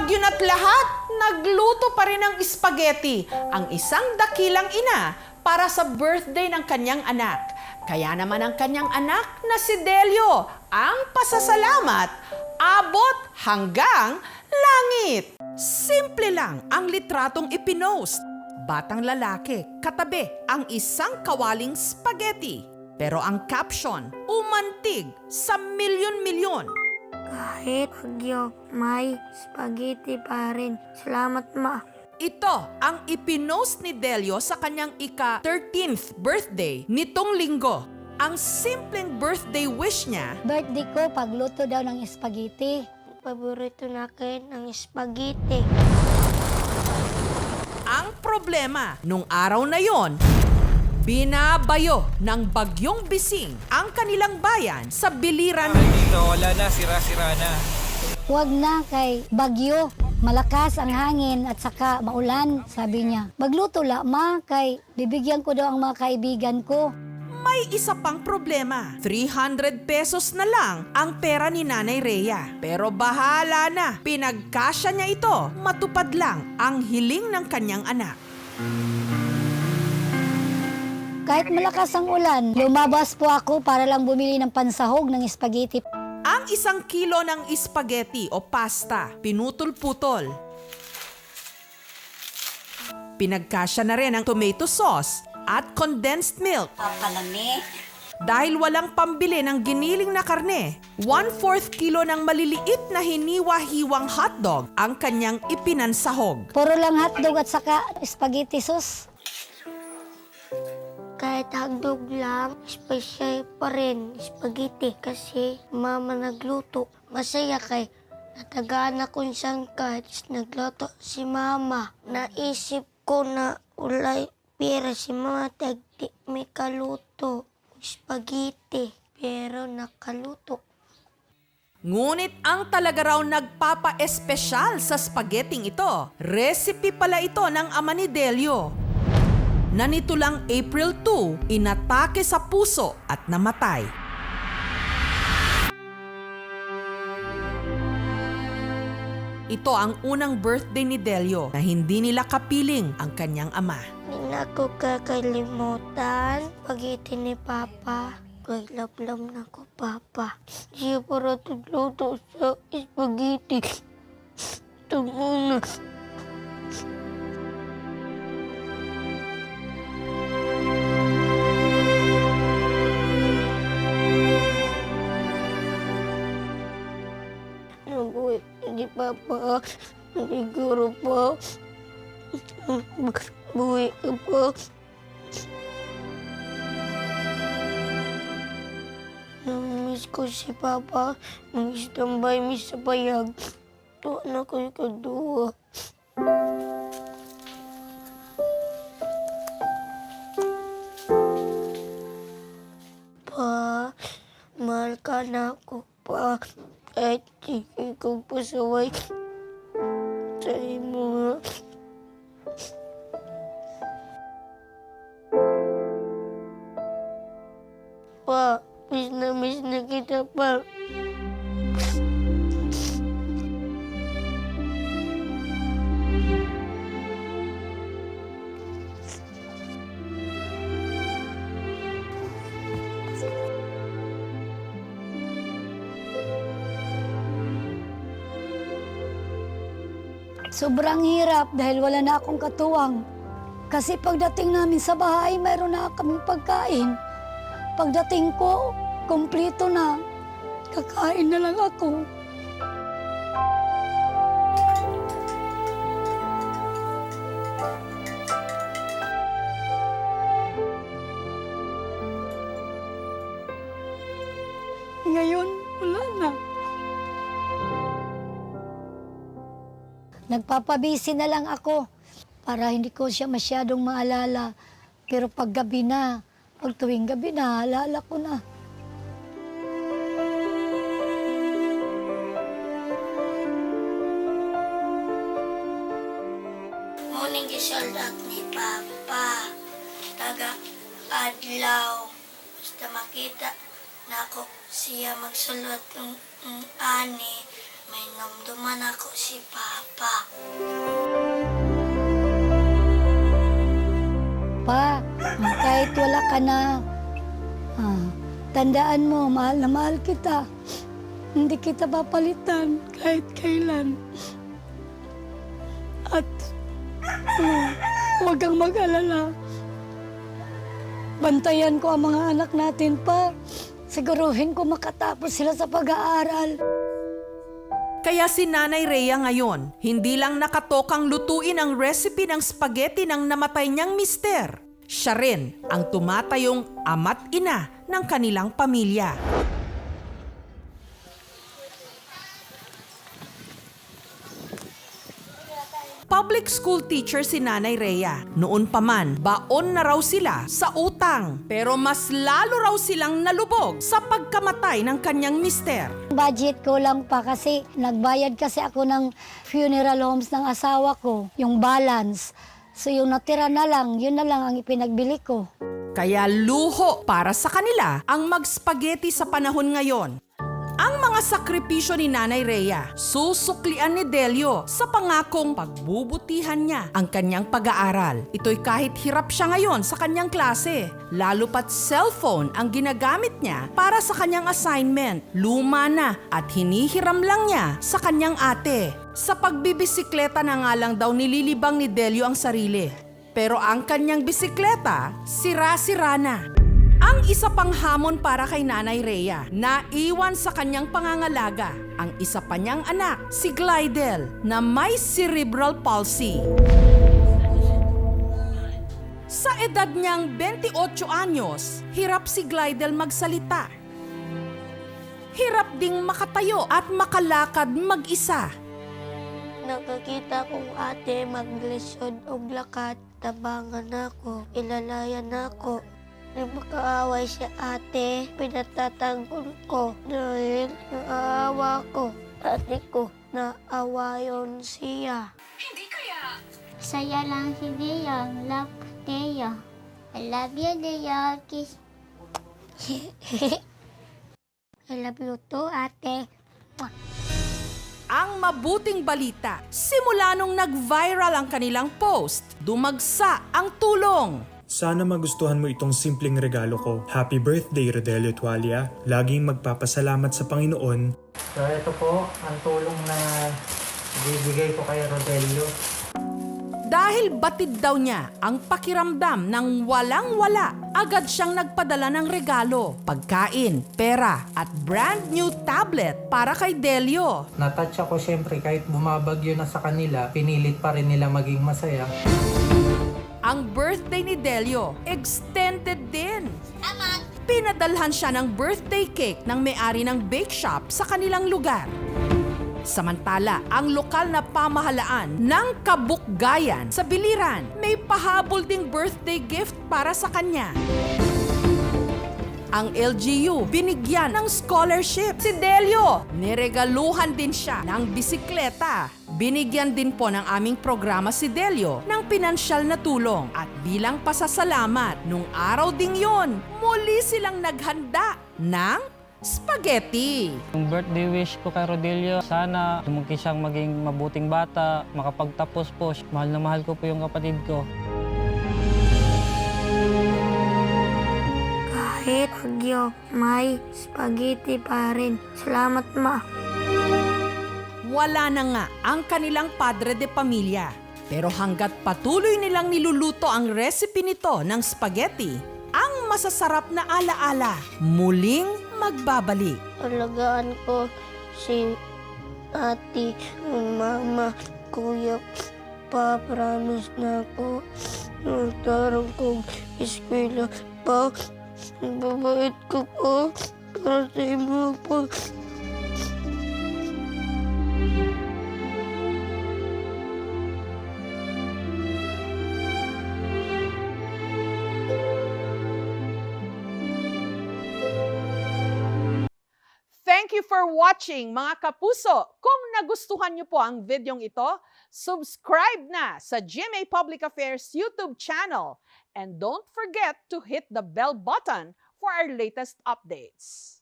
Bagyo't lahat, nagluto pa rin ng spaghetti ang isang dakilang ina para sa birthday ng kanyang anak. Kaya naman ang kanyang anak na si Delio, ang pasasalamat, abot hanggang langit. Simple lang ang litratong ipinost. Batang lalaki, katabi ang isang kawaling spaghetti. Pero ang caption, umantig sa milyon-milyon. Kahit bagyo, may spaghetti pa rin. Salamat, Ma. Ito ang ipinost ni Delio sa kanyang ika-13th birthday nitong linggo. Ang simpleng birthday wish niya, Birthday ko, pagluto daw ng spaghetti. Paborito na akin ang spaghetti. ang problema nung araw na yon, binabayo ng bagyong Bising ang kanilang bayan sa biliran. Dito, wala na, sira-sira na. Huwag na kay bagyo. Malakas ang hangin at saka maulan, sabi niya. Magluto la, ma, kay bibigyan ko daw ang mga kaibigan ko. May isa pang problema. 300 pesos na lang ang pera ni Nanay Rhea. Pero bahala na. Pinagkasya niya ito. Matupad lang ang hiling ng kanyang anak. Kahit malakas ang ulan, lumabas po ako para lang bumili ng pansahog ng spaghetti. Ang 1 kilo ng spaghetti o pasta, pinutol-putol. Pinagkasya na rin ang tomato sauce at condensed milk. Papalami. Dahil walang pambili ng giniling na karne, 1/4 kilo ng maliliit na hiniwa-hiwang hotdog ang kanyang ipinansahog. Puro lang hotdog at saka spaghetti sauce. Kahit hagdog lang, special pa rin spaghetti kasi mama nagluto. Masaya kay natagaan ako siyang kahit nagluto si mama. Naisip ko na ulay pera si mama tagdi may kaluto spaghetti pero nakaluto. Ngunit ang talaga raw nagpapa-espesyal sa spaghetting ito, recipe pala ito ng ama ni Delio, na nito lang April 2, inatake sa puso at namatay. Ito ang unang birthday ni Delio na hindi nila kapiling ang kanyang ama. Hindi na ako kakalimutan pag-iti ni Papa. Kailaplam na ko, Papa. Siya para tutluto sa spaghetti. Ito muna. Nabuhay ni Papa. Siguro po. Buhay ka po. Namiss ko si Papa. Nag-standby mi sa bayag. Tuwa na ko yung kaduwa. Pa, mahal ka na ako pa. Kahit sige kong pasaway sa imo. Pa, miss na kita pa. Sobrang hirap dahil wala na akong katuwang. Kasi pagdating namin sa bahay, mayroon na kaming pagkain. Pagdating ko, kumpleto na. Kakain na lang ako. Ngayon, wala na. Nagpapabisi na lang ako para hindi ko siya masyadong maalala. Pero pag gabi na, pag tuwing gabi na, alala ko na. Muning gisuldak ni Papa. Taga adlaw. Basta makita na ako siya magsulot ng ani. May Namdaman ako si Papa. Pa, kahit wala ka na, tandaan mo, mahal na mahal kita. Hindi kita papalitan kahit kailan. At huwag kang mag-alala. Bantayan ko ang mga anak natin pa. Siguruhin ko makatapos sila sa pag-aaral. Kaya si Nanay Rhea ngayon, hindi lang nakatokang lutuin ang recipe ng spaghetti ng namatay niyang mister. Siya rin ang tumatayong ama't ina ng kanilang pamilya. Public school teacher si Nanay Rhea. Noon pa man, baon na raw sila sa utang. Pero mas lalo raw silang nalubog sa pagkamatay ng kanyang mister. Budget ko lang pa kasi nagbayad kasi ako ng funeral homes ng asawa ko, yung balance. So yung natira na lang, yun na lang ang ipinagbili ko. Kaya luho para sa kanila ang mag-spaghetti sa panahon ngayon. Ang mga sakripisyo ni Nanay Rhea, susuklian ni Delio sa pangakong pagbubutihan niya ang kanyang pag-aaral. Ito'y kahit hirap siya ngayon sa kanyang klase. Lalo pat cellphone ang ginagamit niya para sa kanyang assignment. Luma na at hinihiram lang niya sa kanyang ate. Sa pagbibisikleta na nga lang daw nililibang ni Delio ang sarili. Pero ang kanyang bisikleta, sira-sira na. Ang isa pang hamon para kay Nanay Rhea, naiwan sa kanyang pangangalaga ang isa pa niyang anak, si Glidel, na may cerebral palsy. Sa edad niyang 28 anyos, hirap si Glidel magsalita. Hirap ding makatayo at makalakad mag-isa. Nakakita kong ate maglisod o lakat. Tabangan ako, ilalayan ako. Nang makaaway si ate, pinatatanggol ko dahil naawa ko. Ate ko, naawayon siya. Saya lang si Dea. Love Dea. I love you, Dea. Kiss. I love you too, ate. Ang mabuting balita, simula nung nag-viral ang kanilang post, dumagsa ang tulong. Sana magustuhan mo itong simpleng regalo ko. Happy birthday, Rodelio Tualia. Laging magpapasalamat sa Panginoon. So ito po ang tulong na bibigay ko kay Rodelio. Dahil batid daw niya ang pakiramdam ng walang-wala, agad siyang nagpadala ng regalo, pagkain, pera at brand new tablet para kay Delio. Natouch ako syempre kahit bumabagyo na sa kanila, pinilit pa rin nila maging masaya. Ang birthday ni Delio, extended din. Pinadalhan siya ng birthday cake ng may-ari ng bake shop sa kanilang lugar. Samantala, ang lokal na pamahalaan ng Kabukgayan sa Biliran may pahabol ding birthday gift para sa kanya. Ang LGU binigyan ng scholarship si Delio. Niregaluhan din siya ng bisikleta. Binigyan din po ng aming programa si Delio ng pinansyal na tulong. At bilang pasasalamat, nung araw ding yon, muli silang naghanda ng spaghetti. Yung birthday wish ko kay Rodelio, sana lumaki siyang maging mabuting bata, makapagtapos po. Mahal na mahal ko po yung kapatid ko. Kahit bagyo, may spaghetti pa rin. Salamat, Ma. Wala na nga ang kanilang padre de pamilya. Pero hanggat patuloy nilang niluluto ang recipe nito ng spaghetti, ang masasarap na alaala muling magbabalik. Alagaan ko si ate, mama, kuya, pa, promise na ako. Nagtarang kong eskwela pa. Babait ko po para sa inyo po. Thank you for watching, mga kapuso. Kung nagustuhan niyo po ang videong ito, subscribe na sa GMA Public Affairs YouTube channel. And don't forget to hit the bell button for our latest updates.